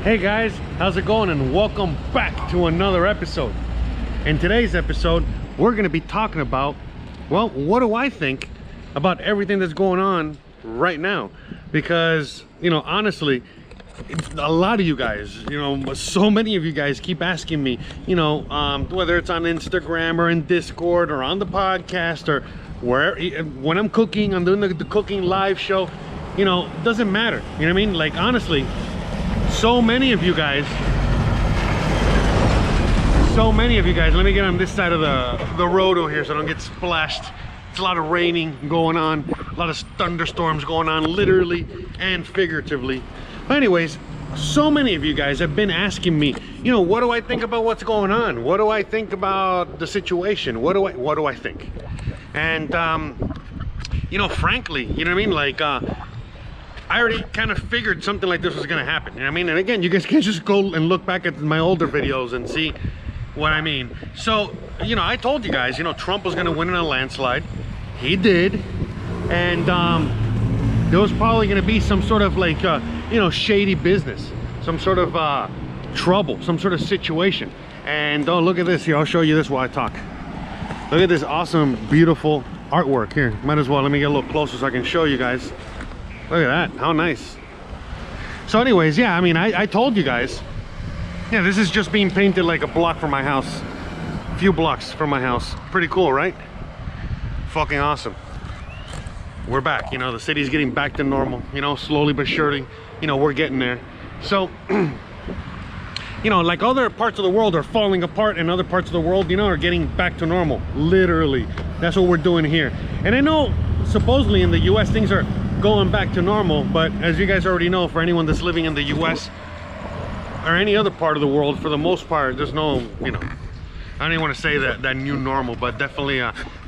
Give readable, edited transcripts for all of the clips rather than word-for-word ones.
Hey guys, how's it going? And welcome back to another episode. In today's episode, we're going to be talking about, well, what do I think about everything that's going on right now? Because, you know, honestly, a lot of you guys, you know, so many of you guys keep asking me, you know, whether it's on Instagram or in Discord or on the podcast or where, when I'm cooking, I'm doing the cooking live show, you know, doesn't matter. You know what I mean? Like, honestly, so many of you guys, let me get on this side of the road over here so I don't get splashed. It's a lot of raining going on, a lot of thunderstorms going on, literally and figuratively. But anyways, so many of you guys have been asking me, you know, what do I think about what's going on? What do I think about the situation? What do I think? And you know, frankly, you know what I mean? Like, I already kind of figured something like this was gonna happen. You know what I mean? And again, you guys can just go and look back at my older videos and see what I mean. So, you know, I told you guys, you know, Trump was gonna win in a landslide. He did. And there was probably gonna be some sort of like, you know, shady business, some sort of trouble, some sort of situation. And oh, look at this here. I'll show you this while I talk. Look at this awesome, beautiful artwork here. Might as well, let me get a little closer so I can show you guys. Look at that, how nice. So anyways, yeah, I mean, I told you guys, yeah, this is just being painted like a block from my house. A few blocks from my house. Pretty cool, right? Fucking awesome. We're back, you know, the city's getting back to normal, you know, slowly but surely, you know, we're getting there. So, you know, like other parts of the world are falling apart and other parts of the world, you know, are getting back to normal. Literally, that's what we're doing here. And I know, supposedly in the US, things are going back to normal, but as you guys already know, for anyone that's living in the US or any other part of the world, for the most part, there's no, you know, I don't even want to say that new normal, but definitely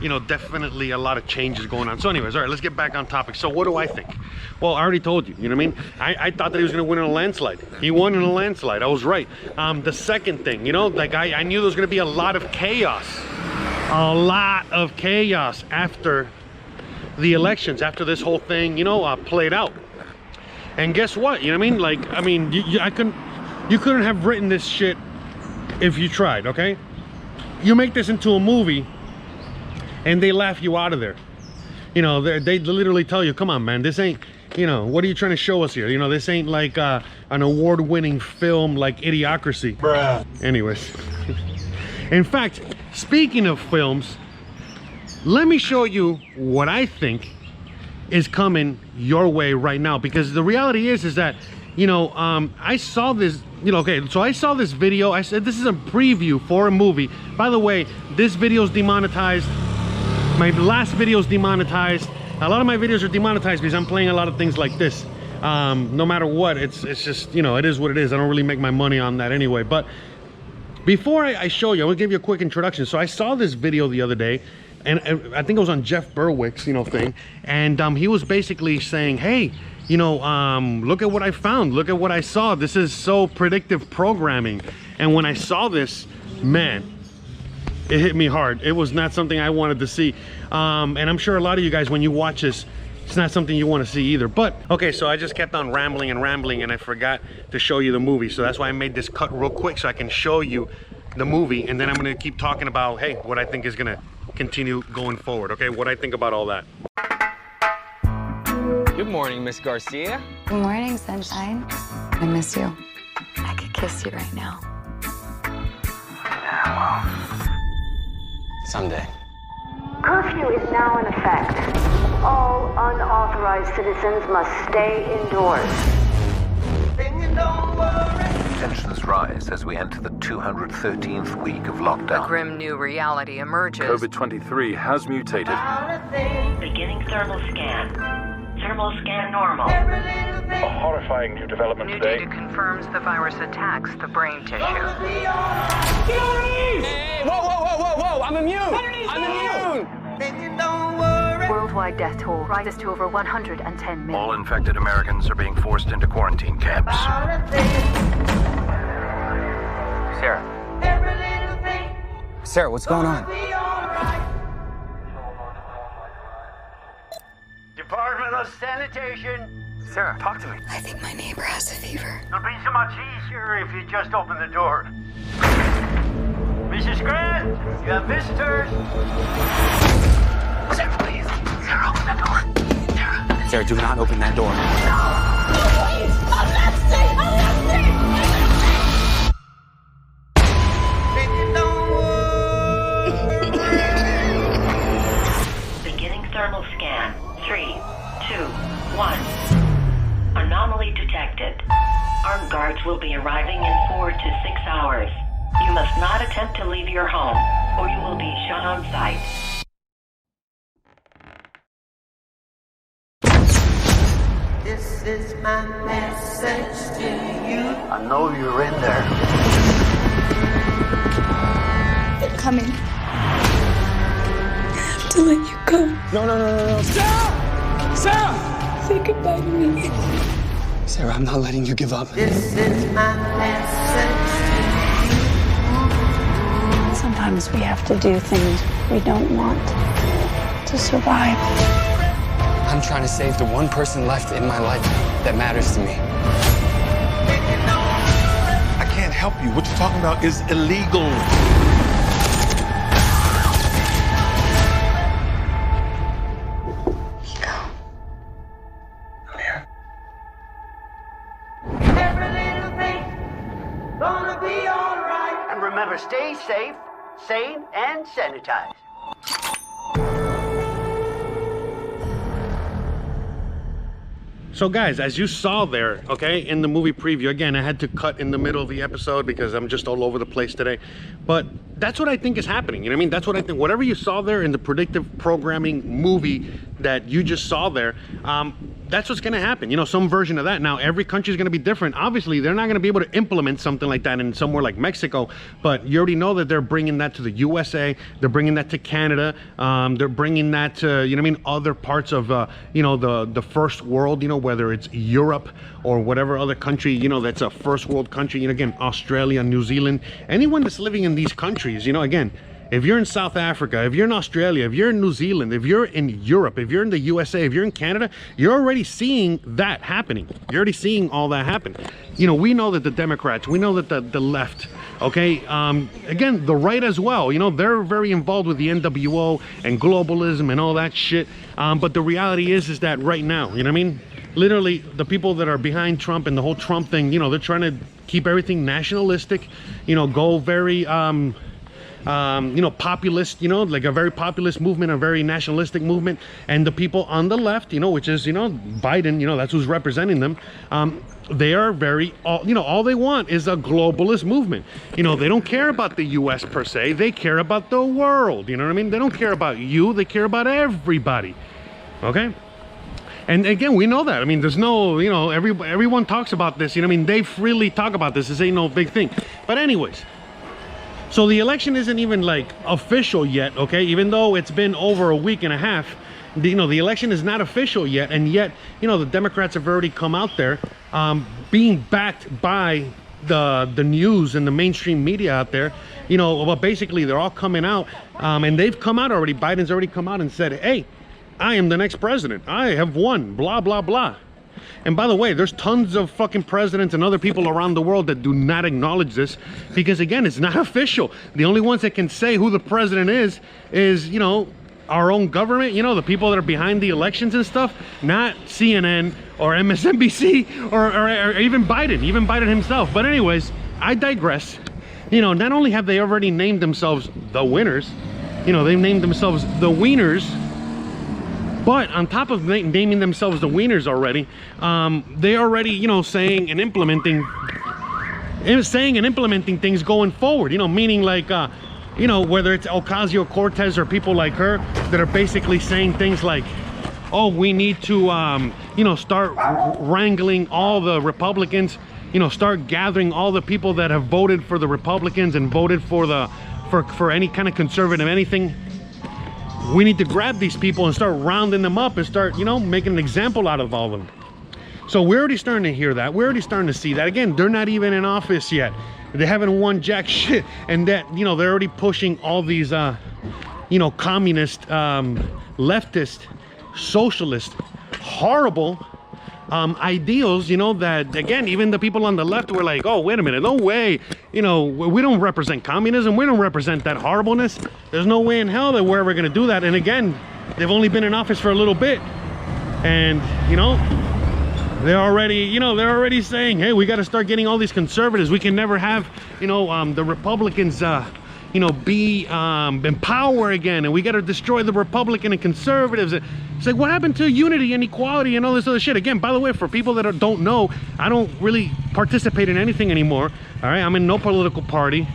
you know, definitely a lot of changes going on. So anyways, all right, let's get back on topic. So what do I think? Well, I already told you, you know what I mean? I thought that he was going to win in a landslide. He won in a landslide. I was right. The second thing, you know, like I knew there was going to be a lot of chaos after the elections, after this whole thing, you know, played out. And guess what? You know what I mean? Like, I mean, you couldn't have written this shit if you tried, okay? You make this into a movie and they laugh you out of there. You know, they literally tell you, come on, man, this ain't, you know, what are you trying to show us here? You know, this ain't like an award-winning film like Idiocracy. Bruh. Anyways. In fact, speaking of films, let me show you what I think is coming your way right now, because the reality is that, you know, I saw this, you know, okay, so I saw this video. I said this is a preview for a movie. By the way, this video is demonetized. My last video is demonetized. A lot of my videos are demonetized because I'm playing a lot of things like this. No matter what, it's just, you know, it is what it is. I don't really make my money on that anyway. But before I show you, I'm gonna give you a quick introduction. So I saw this video the other day, and I think it was on Jeff Berwick's, you know, thing, and he was basically saying, hey, you know, look at what I found, look at what I saw. This is so predictive programming. And when I saw this, man, it hit me hard. It was not something I wanted to see. And I'm sure a lot of you guys, when you watch this, it's not something you want to see either. But okay, so I just kept on rambling and rambling, and I forgot to show you the movie. So that's why I made this cut real quick so I can show you the movie, and then I'm gonna keep talking about, hey, what I think is gonna continue going forward. Okay, what I think about all that. Good morning, Miss Garcia. Good morning, sunshine. I miss you. I could kiss you right now. Yeah, well, someday. Curfew is now in effect. All unauthorized citizens must stay indoors. Tensions rise as we enter the 213th week of lockdown. A grim new reality emerges. COVID-23 has mutated. Beginning thermal scan. Thermal scan normal. A horrifying new development New today. data confirms the virus attacks the brain tissue. Hey, whoa, whoa, whoa, whoa, whoa! I'm immune! I'm immune! Worldwide death toll rises to over 110 million. All infected Americans are being forced into quarantine camps. Sarah. Sarah, what's going on? Department of Sanitation. Sarah, talk to me. I think my neighbor has a fever. It'll be so much easier if you just open the door. Mrs. Grant, you have visitors. Sarah, please. Sarah, open that door. Sarah, do not open that door. Beginning thermal scan. 3, 2, 1. Anomaly detected. Armed guards will be arriving in 4 to 6 hours. You must not attempt to leave your home, or you will be shot on sight. This is my message to you. I know you're in there. They're coming. I have to let you go. No. Sarah! Sarah! Say goodbye to me. Sarah, I'm not letting you give up. This is my message to you. Sometimes we have to do things we don't want to survive. I'm trying to save the one person left in my life that matters to me. I can't help you. What you're talking about is illegal. Every little thing gonna be alright. And remember, stay safe, sane, and sanitized. So guys, as you saw there, okay, in the movie preview, again, I had to cut in the middle of the episode because I'm just all over the place today. But that's what I think is happening, you know what I mean? That's what I think. Whatever you saw there in the predictive programming movie that you just saw there, that's what's gonna happen, you know, some version of that. Now, every country is gonna be different. Obviously, they're not gonna be able to implement something like that in somewhere like Mexico, but you already know that they're bringing that to the USA, they're bringing that to Canada, they're bringing that to, you know what I mean, other parts of, you know, the first world, you know, whether it's Europe or whatever other country, you know, that's a first world country, you know, again, Australia, New Zealand, anyone that's living in these countries, you know, again, if you're in South Africa, if you're in Australia, if you're in New Zealand, if you're in Europe, if you're in the USA, if you're in Canada, you're already seeing that happening. You're already seeing all that happen. You know, we know that the Democrats, we know that the left, okay, again, the right as well, you know, they're very involved with the NWO and globalism and all that shit. But the reality is that right now, you know what I mean? Literally, the people that are behind Trump and the whole Trump thing, you know, they're trying to keep everything nationalistic, you know, go very, you know, populist, you know, like a very populist movement, a very nationalistic movement. And the people on the left, you know, which is, you know, Biden, you know, that's who's representing them. They are very, you know, all they want is a globalist movement. You know, they don't care about the US per se, they care about the world, you know what I mean? They don't care about you, they care about everybody, okay? And again, we know that. I mean, there's no, you know, everyone talks about this, you know what I mean? They freely talk about this, this ain't no big thing. But anyways, so the election isn't even like official yet, okay? Even though it's been over a week and a half, you know, the election is not official yet, and yet, you know, the Democrats have already come out there being backed by the news and the mainstream media out there, you know, well, basically they're all coming out, and they've come out already. Biden's already come out and said, hey, I am the next president. I have won, blah, blah, blah. And by the way, there's tons of fucking presidents and other people around the world that do not acknowledge this because, again, it's not official. The only ones that can say who the president is, you know, our own government, you know, the people that are behind the elections and stuff, not CNN or MSNBC or even Biden himself. But anyways, I digress. You know, not only have they already named themselves the winners, you know, they've named themselves the wieners, but on top of naming themselves the wieners already, they already, you know, saying and implementing things going forward, you know, meaning like, you know, whether it's Ocasio-Cortez or people like her that are basically saying things like, oh, we need to, you know, start wrangling all the Republicans, you know, start gathering all the people that have voted for the Republicans and voted for any kind of conservative anything. We need to grab these people and start rounding them up and start, you know, making an example out of all of them. So we're already starting to hear that. We're already starting to see that. Again, they're not even in office yet. They haven't won jack shit. And that, you know, they're already pushing all these, you know, communist, leftist, socialist, horrible ideals, you know, that again, even the people on the left were like, oh, wait a minute, no way, you know, we don't represent communism, we don't represent that horribleness, there's no way in hell that we're ever going to do that. And again, they've only been in office for a little bit, and you know, they're already saying, hey, we got to start getting all these conservatives. We can never have, you know, the Republicans you know, be in power again, and we got to destroy the Republican and conservatives. It's like, what happened to unity and equality and all this other shit? Again, by the way, for people that don't know, I don't really participate in anything anymore. All right, I'm in no political party,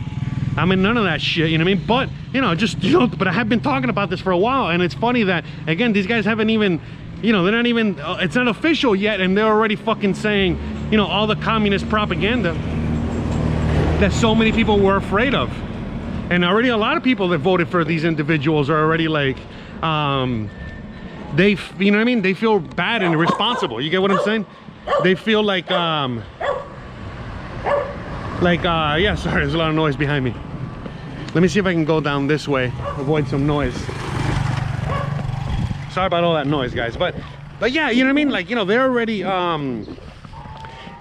I'm in none of that shit, you know what I mean? But you know, just, you know, but I have been talking about this for a while, and it's funny that again, these guys haven't even, you know, they're not even, it's not official yet, and they're already fucking saying, you know, all the communist propaganda that so many people were afraid of. And already a lot of people that voted for these individuals are already like, you know what I mean? They feel bad and irresponsible. You get what I'm saying? They feel like, yeah, sorry, there's a lot of noise behind me. Let me see if I can go down this way, avoid some noise. Sorry about all that noise, guys. But yeah, you know what I mean? Like, you know, they're already,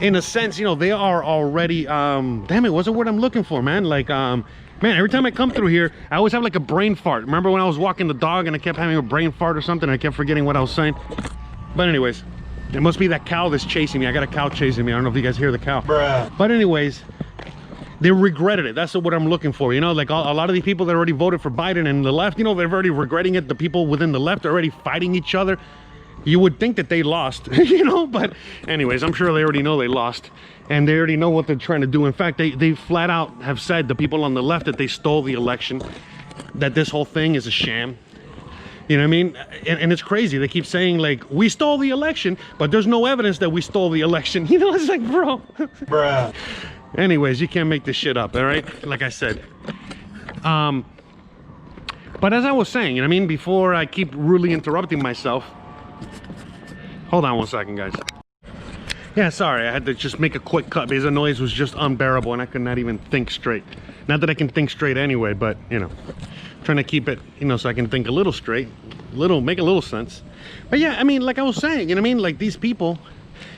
in a sense, you know, they are already, damn it, what's the word I'm looking for, man? Like, man, every time I come through here, I always have like a brain fart. Remember when I was walking the dog and I kept having a brain fart or something? I kept forgetting what I was saying. But anyways, it must be that cow that's chasing me. I got a cow chasing me. I don't know if you guys hear the cow. Bruh. But anyways, they regretted it. That's what I'm looking for. You know, like a lot of these people that already voted for Biden and the left, you know, they're already regretting it. The people within the left are already fighting each other. You would think that they lost, you know, but anyways, I'm sure they already know they lost, and they already know what they're trying to do. In fact, they flat out have said, the people on the left, that they stole the election, that this whole thing is a sham. You know what I mean? And it's crazy. They keep saying like, we stole the election, but there's no evidence that we stole the election. You know, it's like, bro. Bruh. Anyways, you can't make this shit up, all right? Like I said. But as I was saying, you know what I mean? Before I keep rudely interrupting myself, hold on one second, guys. Yeah, sorry, I had to just make a quick cut because the noise was just unbearable and I could not even think straight. Not that I can think straight anyway, but you know, trying to keep it, you know, so I can think a little straight, make a little sense. But yeah, I mean, like I was saying, you know what I mean? Like these people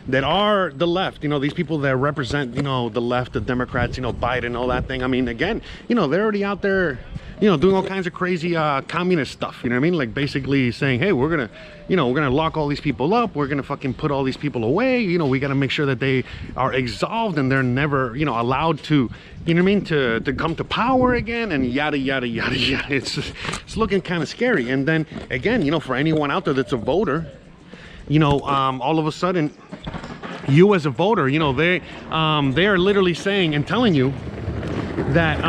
that are the left, you know, these people that represent, you know, the left, the Democrats, you know, Biden, all that thing. I mean, again, you know, they're already out there, you know, doing all kinds of crazy communist stuff, you know what I mean? Like basically saying, hey, we're gonna, you know, we're gonna lock all these people up, we're gonna fucking put all these people away, you know, we gotta make sure that they are absolved and they're never, you know, allowed to, you know what I mean, to come to power again, and yada yada yada yada. It's looking kind of scary. And then again, you know, for anyone out there that's a voter, you know, all of a sudden, you as a voter, you know, they are literally saying and telling you that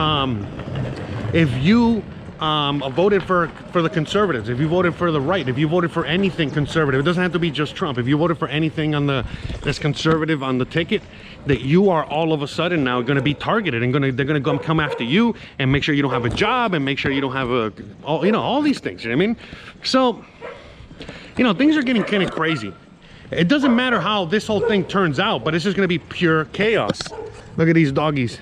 if you voted for the conservatives, if you voted for the right, if you voted for anything conservative, it doesn't have to be just Trump, if you voted for anything on that's conservative on the ticket, that you are all of a sudden now going to be targeted, and they're going to come after you and make sure you don't have a job and make sure you don't have you know, all these things, you know what I mean? So, you know, things are getting kind of crazy. It doesn't matter how this whole thing turns out, but it's just going to be pure chaos. Look at these doggies.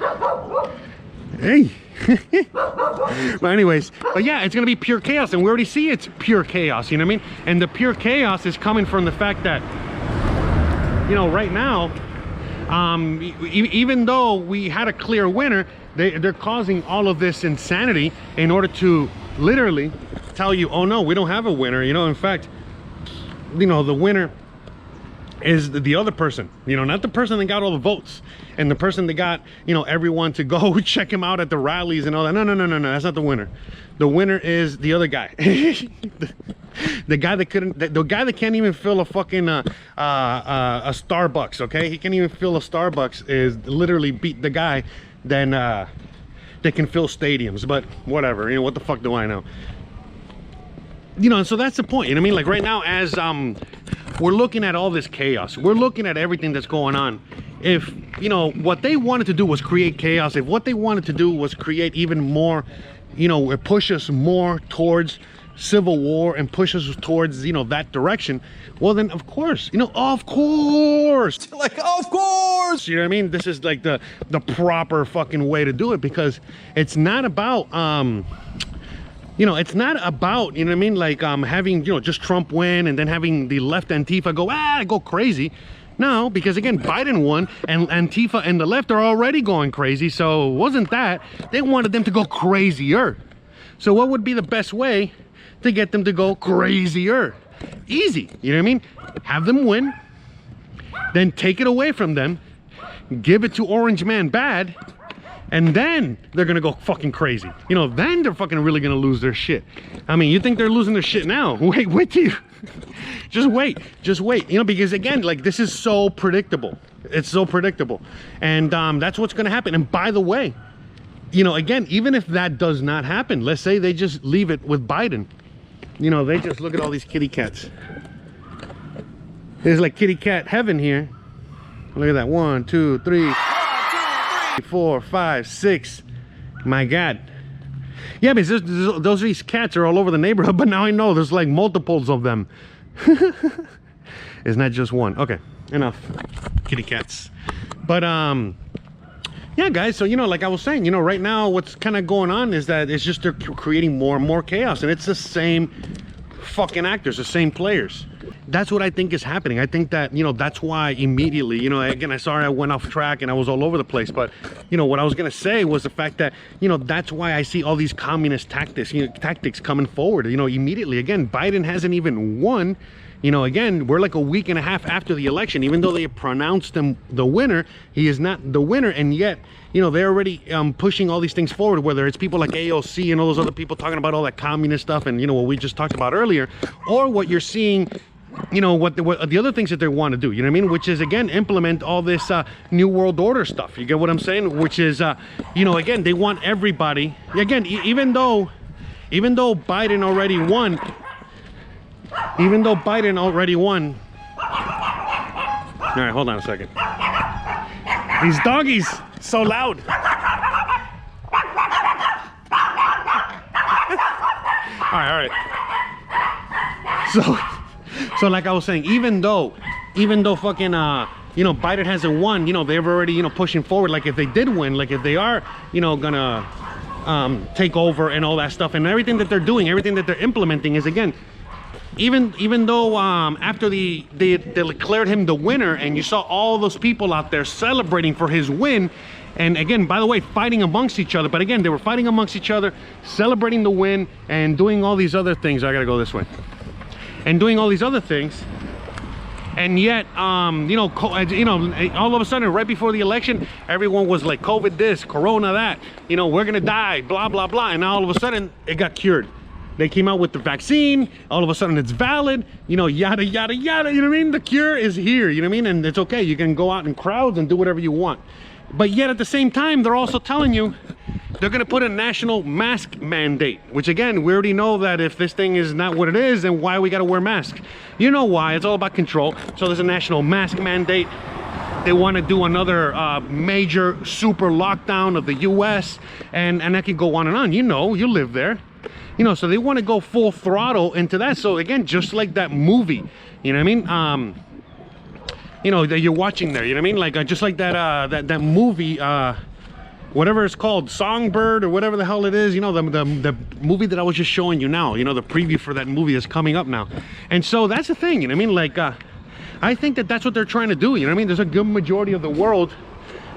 Hey. But anyways, but yeah, it's going to be pure chaos, and we already see it's pure chaos, you know what I mean? And the pure chaos is coming from the fact that, you know, right now, even though we had a clear winner, they're causing all of this insanity in order to literally tell you, oh no, we don't have a winner. You know, in fact, you know, the winner is the other person, you know, not the person that got all the votes and the person that got, you know, everyone to go check him out at the rallies and all that. No, that's not the winner. The winner is the other guy. the guy that couldn't, the guy that can't even fill a fucking a Starbucks, okay? He can't even fill a Starbucks, is literally beat the guy then that can fill stadiums. But whatever, you know, what the fuck do I know? You know, so that's the point, you know what I mean? Like right now, as we're looking at all this chaos, we're looking at everything that's going on. If, you know, what they wanted to do was create chaos, if what they wanted to do was create even more, you know, push us more towards civil war and push us towards, you know, that direction, well then of course, you know, of course, like of course, you know what I mean? This is like the proper fucking way to do it, because it's not about you know, it's not about, you know what I mean, like having, you know, just Trump win and then having the left Antifa go crazy. No, because again, Biden won and Antifa and the left are already going crazy. So it wasn't that. They wanted them to go crazier. So what would be the best way to get them to go crazier? Easy, you know what I mean? Have them win, then take it away from them, give it to Orange Man bad, and then they're gonna go fucking crazy. You know, then they're fucking really gonna lose their shit. I mean, you think they're losing their shit now? Wait till you, just wait. You know, because again, like this is so predictable. It's so predictable. And that's what's gonna happen. And by the way, you know, again, even if that does not happen, let's say they just leave it with Biden. You know, they just look at all these kitty cats. There's like kitty cat heaven here. Look at that. 1, 2, 3, 4, 5, 6. My God. Yeah, because these cats are all over the neighborhood, but now I know there's like multiples of them. It's not just one. Okay, enough kitty cats. But yeah, guys, so you know, like I was saying, you know, right now what's kind of going on is that it's just they're creating more and more chaos, and it's the same fucking actors, the same players. That's what I think is happening. I think that, you know, that's why immediately, you know, again, I'm sorry I went off track and I was all over the place, but you know what I was gonna say was the fact that, you know, that's why I see all these communist tactics, you know, tactics coming forward, you know, immediately. Again, Biden hasn't even won. You know, again, we're like a week and a half after the election. Even though they pronounced him the winner, he is not the winner. And yet, you know, they're already pushing all these things forward, whether it's people like AOC and all those other people talking about all that communist stuff and, you know, what we just talked about earlier, or what you're seeing, you know, what the other things that they want to do, you know what I mean? Which is, again, implement all this New World Order stuff. You get what I'm saying? Which is, you know, again, they want everybody, again, even though Biden already won, all right, hold on a second. These doggies, so loud. All right. So like I was saying, even though fucking, you know, Biden hasn't won, you know, they've already, you know, pushing forward. Like if they did win, like if they are, you know, gonna take over and all that stuff, and everything that they're doing, everything that they're implementing is, again, even though after they declared him the winner, and you saw all those people out there celebrating for his win, and again, by the way, fighting amongst each other, but again, they were fighting amongst each other, celebrating the win, and doing all these other things. I gotta go this way. And doing all these other things, and yet, you know, all of a sudden, right before the election, everyone was like, COVID this, Corona that, you know, we're gonna die, blah, blah, blah, and now all of a sudden, it got cured. They came out with the vaccine, all of a sudden it's valid, you know, yada, yada, yada, you know what I mean? The cure is here, you know what I mean? And it's okay, you can go out in crowds and do whatever you want. But yet at the same time, they're also telling you they're gonna put a national mask mandate, which again, we already know that if this thing is not what it is, then why we gotta wear masks? You know why, it's all about control. So there's a national mask mandate. They wanna do another major super lockdown of the US, and that can go on and on. You know, you live there. You know, so they want to go full throttle into that. So again, just like that movie, you know what I mean? You know, that you're watching there, you know what I mean? Like just like that that movie, whatever it's called, Songbird or whatever the hell it is, you know, the movie that I was just showing you now, you know, the preview for that movie is coming up now. And so that's the thing, you know what I mean? Like I think that that's what they're trying to do, you know what I mean? There's a good majority of the world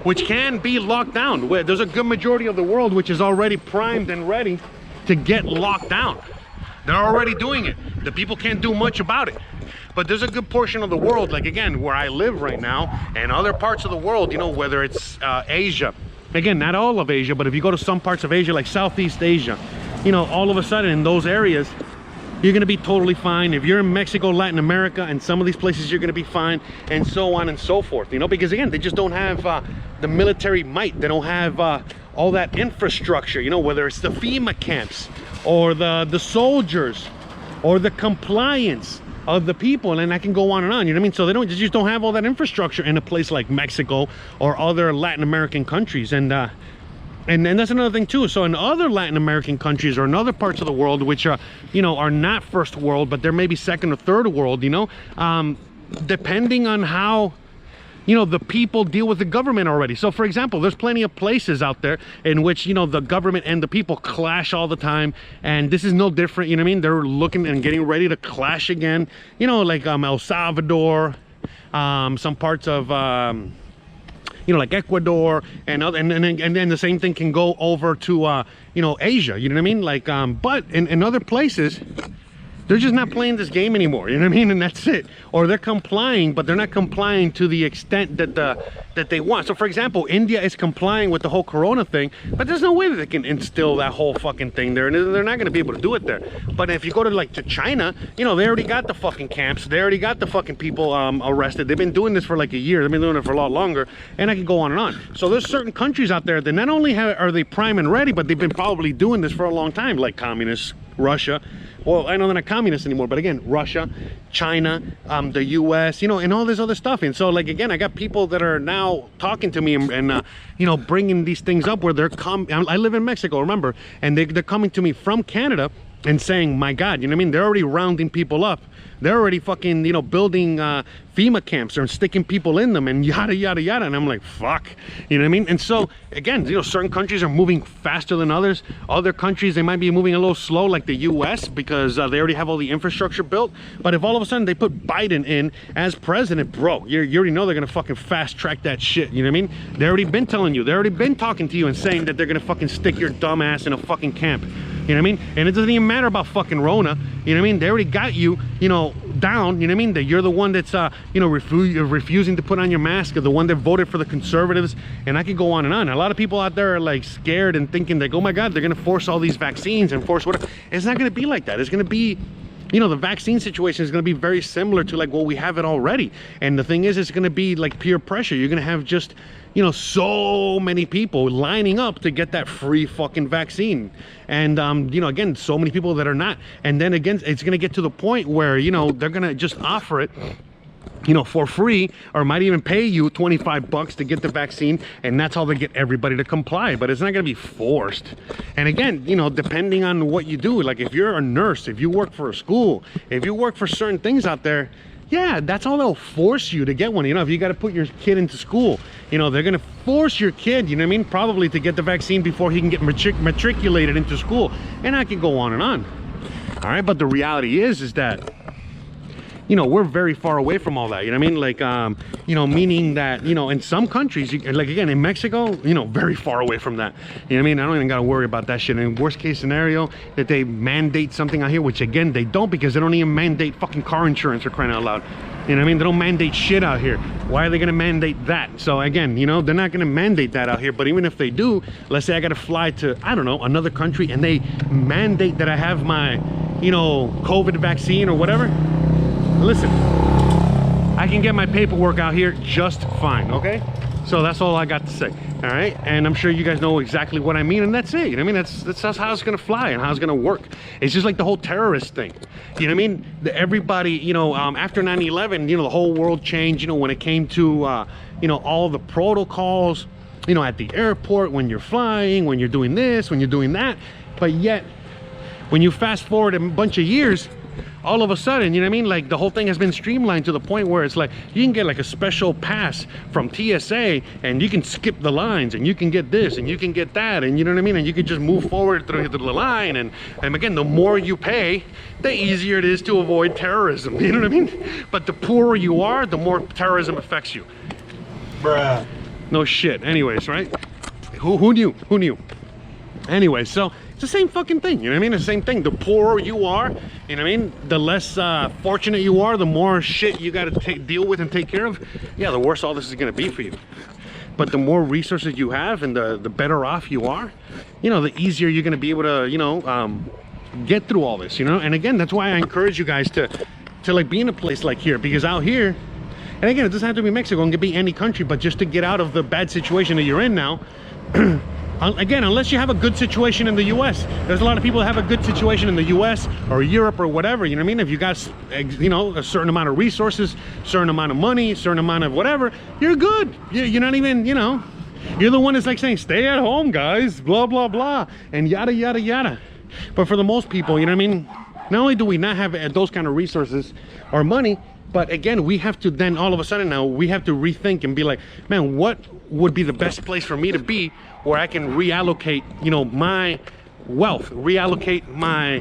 which can be locked down. There's a good majority of the world which is already primed and ready to get locked down. They're already doing it. The people can't do much about it. But there's a good portion of the world, like again, where I live right now, and other parts of the world, you know, whether it's Asia. Again, not all of Asia, but if you go to some parts of Asia, like Southeast Asia, you know, all of a sudden in those areas, you're gonna be totally fine. If you're in Mexico, Latin America, and some of these places, you're gonna be fine, and so on and so forth, you know, because again, they just don't have the military might. They don't have all that infrastructure, you know, whether it's the FEMA camps or the soldiers or the compliance of the people, and I can go on and on, you know what I mean? So they just don't have all that infrastructure in a place like Mexico or other Latin American countries. And that's another thing too. So in other Latin American countries or in other parts of the world, which are, you know, are not first world, but they're maybe second or third world, you know, depending on how you know, the people deal with the government already. So for example, there's plenty of places out there in which, you know, the government and the people clash all the time, and this is no different. You know what I mean? They're looking and getting ready to clash again, you know, like El Salvador, some parts of you know, like Ecuador, and then the same thing can go over to you know, Asia, you know what I mean? Like but in other places, they're just not playing this game anymore, you know what I mean? And that's it. Or they're complying, but they're not complying to the extent that that they want. So for example, India is complying with the whole corona thing, but there's no way that they can instill that whole fucking thing there, and they're not going to be able to do it there. But if you go to like to China, you know, they already got the fucking camps, they already got the fucking people arrested. They've been doing this for like a year, they've been doing it for a lot longer, and I can go on and on. So there's certain countries out there that not only are they prime and ready, but they've been probably doing this for a long time, like communists, Russia. Well, I know they're not communists anymore, but again, Russia, China, the US, you know, and all this other stuff. And so, like, again, I got people that are now talking to me and you know, bringing these things up where they're I live in Mexico, remember, and they're coming to me from Canada and saying, my God, you know what I mean? They're already rounding people up. They're already fucking, you know, building FEMA camps or sticking people in them and yada, yada, yada. And I'm like, fuck, you know what I mean? And so, again, you know, certain countries are moving faster than others. Other countries, they might be moving a little slow, like the US, because they already have all the infrastructure built. But if all of a sudden they put Biden in as president, bro, you already know they're gonna fucking fast track that shit, you know what I mean? They already been telling you, they already been talking to you and saying that they're gonna fucking stick your dumb ass in a fucking camp. You know what I mean? And it doesn't even matter about fucking Rona. You know what I mean? They already got you, you know, down. You know what I mean? That you're the one that's, you know, refusing to put on your mask, or the one that voted for the conservatives. And I could go on and on. A lot of people out there are like scared and thinking like, oh my God, they're going to force all these vaccines and force whatever. It's not going to be like that. It's going to be, you know, the vaccine situation is going to be very similar to like, well, we have it already. And the thing is, it's going to be like peer pressure. You're going to have just, you know, so many people lining up to get that free fucking vaccine. And, you know, again, so many people that are not. And then again, it's going to get to the point where, you know, they're going to just offer it, you know, for free, or might even pay you 25 bucks to get the vaccine, and that's how they get everybody to comply. But it's not going to be forced. And again, you know, depending on what you do, like if you're a nurse, if you work for a school, if you work for certain things out there, yeah, that's how they'll force you to get one. You know, if you got to put your kid into school, you know, they're going to force your kid, you know what I mean, probably to get the vaccine before he can get matriculated into school. And I can go on and on. All right, but the reality is that, you know, we're very far away from all that, you know what I mean? Like, you know, meaning that, you know, in some countries, like again, in Mexico, you know, very far away from that. You know what I mean? I don't even got to worry about that shit. In worst case scenario, that they mandate something out here, which again, they don't, because they don't even mandate fucking car insurance, for crying out loud. You know what I mean? They don't mandate shit out here. Why are they going to mandate that? So again, you know, they're not going to mandate that out here. But even if they do, let's say I got to fly to, I don't know, another country, and they mandate that I have my, you know, COVID vaccine or whatever. Listen, I can get my paperwork out here just fine, okay? So that's all I got to say, all right? And I'm sure you guys know exactly what I mean, and that's it. You know what I mean? That's how it's gonna fly and how it's gonna work. It's just like the whole terrorist thing. You know what I mean? Everybody, you know, after 9/11, you know, the whole world changed, you know, when it came to, you know, all the protocols, you know, at the airport, when you're flying, when you're doing this, when you're doing that. But yet, when you fast forward a bunch of years, all of a sudden, you know what I mean, like the whole thing has been streamlined to the point where it's like you can get like a special pass from TSA, and you can skip the lines, and you can get this and you can get that, and you know what I mean, and you can just move forward through the line. And again, the more you pay, the easier it is to avoid terrorism, you know what I mean? But the poorer you are, the more terrorism affects you. Bruh. No shit. Anyways, right? Who knew? Anyway, so it's the same fucking thing, you know what I mean? It's the same thing. The poorer you are, you know what I mean, the less fortunate you are, the more shit you got to deal with and take care of. Yeah, the worse all this is going to be for you. But the more resources you have, and the better off you are, you know, the easier you're going to be able to, you know, get through all this, you know? And again, that's why I encourage you guys to like be in a place like here, because out here, and again, it doesn't have to be Mexico, it can be any country, but just to get out of the bad situation that you're in now. Again, unless you have a good situation in the US, there's a lot of people that have a good situation in the US or Europe or whatever, you know what I mean? If you got, you know, a certain amount of resources, certain amount of money, certain amount of whatever, you're good. You're not even, you know, you're the one that's like saying, stay at home, guys, blah, blah, blah, and yada, yada, yada. But for the most people, you know what I mean? Not only do we not have those kind of resources or money, But again, we have to then all of a sudden now we have to rethink and be like, man, what would be the best place for me to be where I can reallocate, you know, my wealth, reallocate my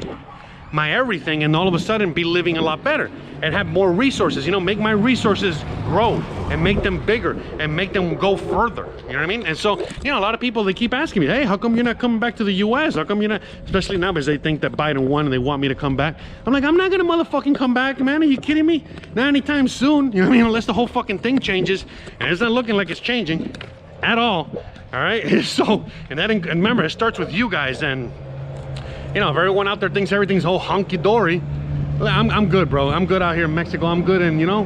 everything, and all of a sudden be living a lot better and have more resources, you know, make my resources grow and make them bigger and make them go further, you know what I mean? And so, you know, a lot of people, they keep asking me, hey, how come you're not coming back to the US? How come you're not, especially now because they think that Biden won and they want me to come back. I'm like, I'm not gonna motherfucking come back, man. Are you kidding me? Not anytime soon, you know what I mean? Unless the whole fucking thing changes, and it's not looking like it's changing at all right? So, and remember, it starts with you guys. And you know, if everyone out there thinks everything's all hunky-dory, I'm good, bro. I'm good out here in Mexico. I'm good in, you know,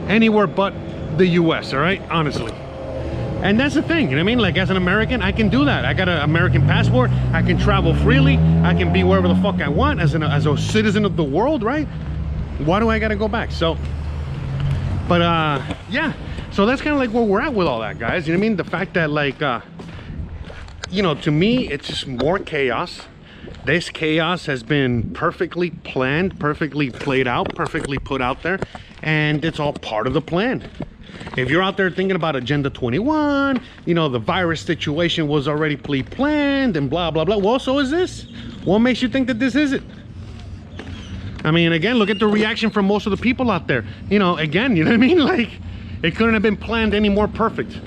anywhere but the US, all right? Honestly. And that's the thing, you know what I mean? Like, as an American, I can do that. I got an American passport. I can travel freely. I can be wherever the fuck I want as a citizen of the world, right? Why do I gotta go back? So, but yeah. So that's kind of like where we're at with all that, guys. You know what I mean? The fact that, like, you know, to me, it's just more chaos. This chaos has been perfectly planned, perfectly played out, perfectly put out there, and it's all part of the plan. If you're out there thinking about Agenda 21, you know, the virus situation was already pre-planned and blah, blah, blah. Well, so is this. What makes you think that this isn't? I mean, again, look at the reaction from most of the people out there. You know, again, you know what I mean? Like, it couldn't have been planned any more perfect.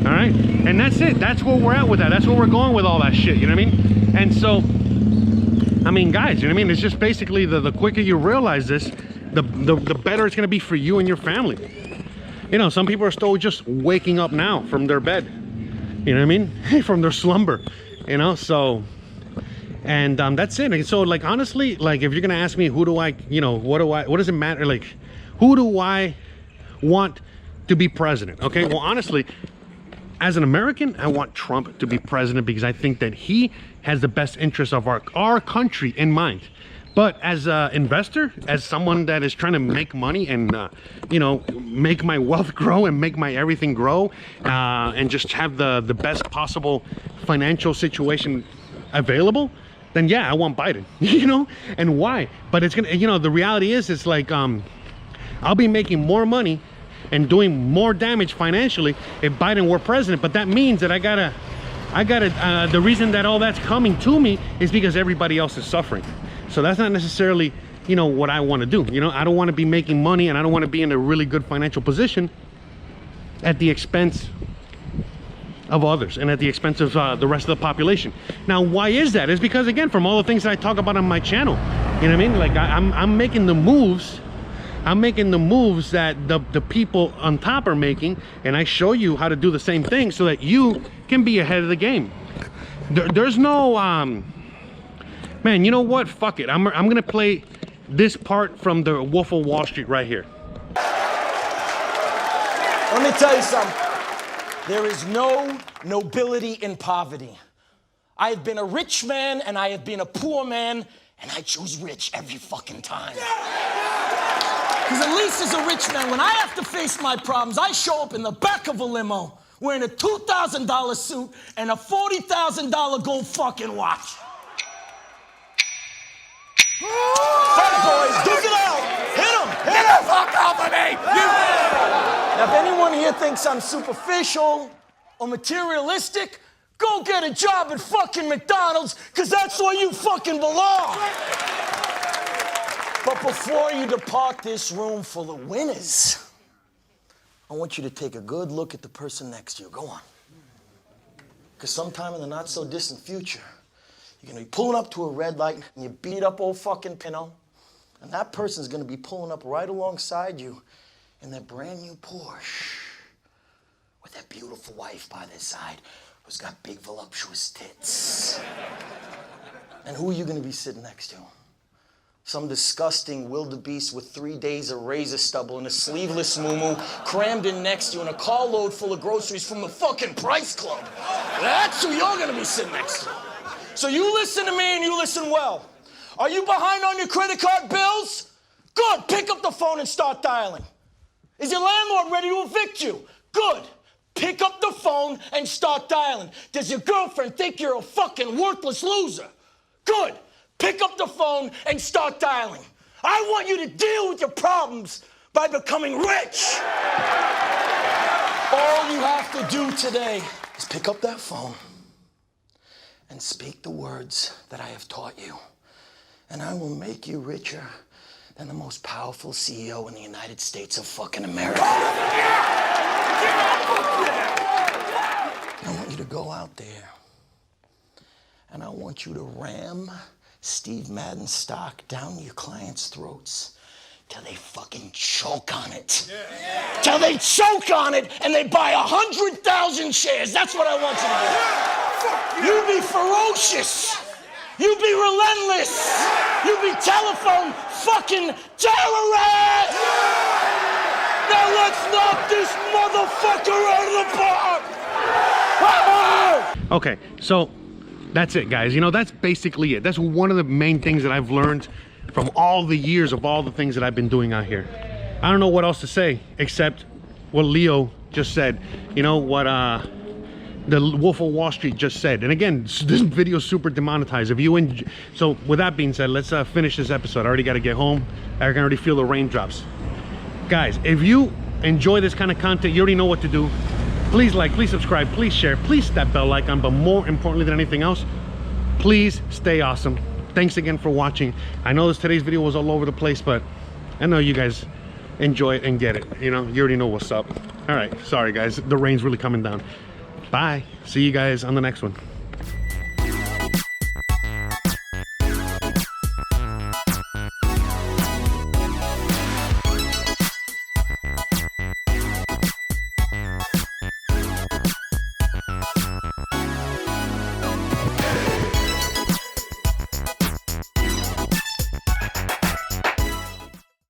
All right? And that's it. That's where we're at with that. That's where we're going with all that shit. You know what I mean? And so, I mean, guys, you know what I mean? It's just basically the quicker you realize this, the better it's going to be for you and your family. You know, some people are still just waking up now from their bed. You know what I mean? From their slumber. You know, so... And that's it. And so, like, honestly, like, if you're gonna ask me who do I, you know, what does it matter, like, who do I want to be president? Okay, well, honestly, as an American, I want Trump to be president because I think that he has the best interests of our country in mind. But as an investor, as someone that is trying to make money and you know, make my wealth grow and make my everything grow, and just have the best possible financial situation available, then yeah, I want Biden. You know, and why? But it's gonna, you know, the reality is, it's like I'll be making more money and doing more damage financially if Biden were president. But that means that I gotta the reason that all that's coming to me is because everybody else is suffering. So that's not necessarily, you know, what I want to do. You know, I don't want to be making money, and I don't want to be in a really good financial position at the expense of others and at the expense of the rest of the population. Now, why is that? It's because, again, from all the things that I talk about on my channel, you know what I mean? Like, I'm making the moves. I'm making the moves that the people on top are making, and I show you how to do the same thing so that you can be ahead of the game. There's no man, you know what? Fuck it. I'm gonna play this part from the Wolf of Wall Street right here. Let me tell you something. There is no nobility in poverty. I have been a rich man and I have been a poor man, and I choose rich every fucking time. Because at least as a rich man, when I have to face my problems, I show up in the back of a limo wearing a $2,000 suit and a $40,000 gold fucking watch. Fat boys, duke it out! Hit him! Hit him! Fuck off of me! Now, if anyone here thinks I'm superficial or materialistic, go get a job at fucking McDonald's, because that's where you fucking belong. But before you depart this room full of winners, I want you to take a good look at the person next to you. Go on. Because sometime in the not-so-distant future, you're going to be pulling up to a red light, and you beat up old fucking Pinot, and that person's going to be pulling up right alongside you in their brand new Porsche with their beautiful wife by their side who's got big voluptuous tits. And who are you going to be sitting next to? Some disgusting wildebeest with 3 days of razor stubble and a sleeveless muumuu crammed in next to you and a carload full of groceries from the fucking Price Club. That's who you're going to be sitting next to. So you listen to me and you listen well. Are you behind on your credit card bills? Good. Pick up the phone and start dialing. Is your landlord ready to evict you? Good. Pick up the phone and start dialing. Does your girlfriend think you're a fucking worthless loser? Good. Pick up the phone and start dialing. I want you to deal with your problems by becoming rich. All you have to do today is pick up that phone and speak the words that I have taught you. And I will make you richer than the most powerful CEO in the United States of fucking America. I want you to go out there and I want you to ram Steve Madden stock down your clients' throats till they fucking choke on it. Till they choke on it and they buy 100,000 shares. That's what I want you to do. You be ferocious. You be relentless. You be telephone fucking terrorist. Now let's knock this motherfucker out of the park. Okay, so that's it, guys. You know, that's basically it. That's one of the main things that I've learned from all the years of all the things that I've been doing out here. I don't know what else to say except what Leo just said. You know, what the Wolf of Wall Street just said. And again, this video is super demonetized. If you enjoy, so with that being said, let's finish this episode. I already got to get home. I can already feel the raindrops. Guys, if you enjoy this kind of content, you already know what to do. Please like, please subscribe, please share, please hit that bell icon, but more importantly than anything else, please stay awesome. Thanks again for watching. I know today's video was all over the place, but I know you guys enjoy it and get it. You know, you already know what's up. All right, sorry guys, the rain's really coming down. Bye. See you guys on the next one.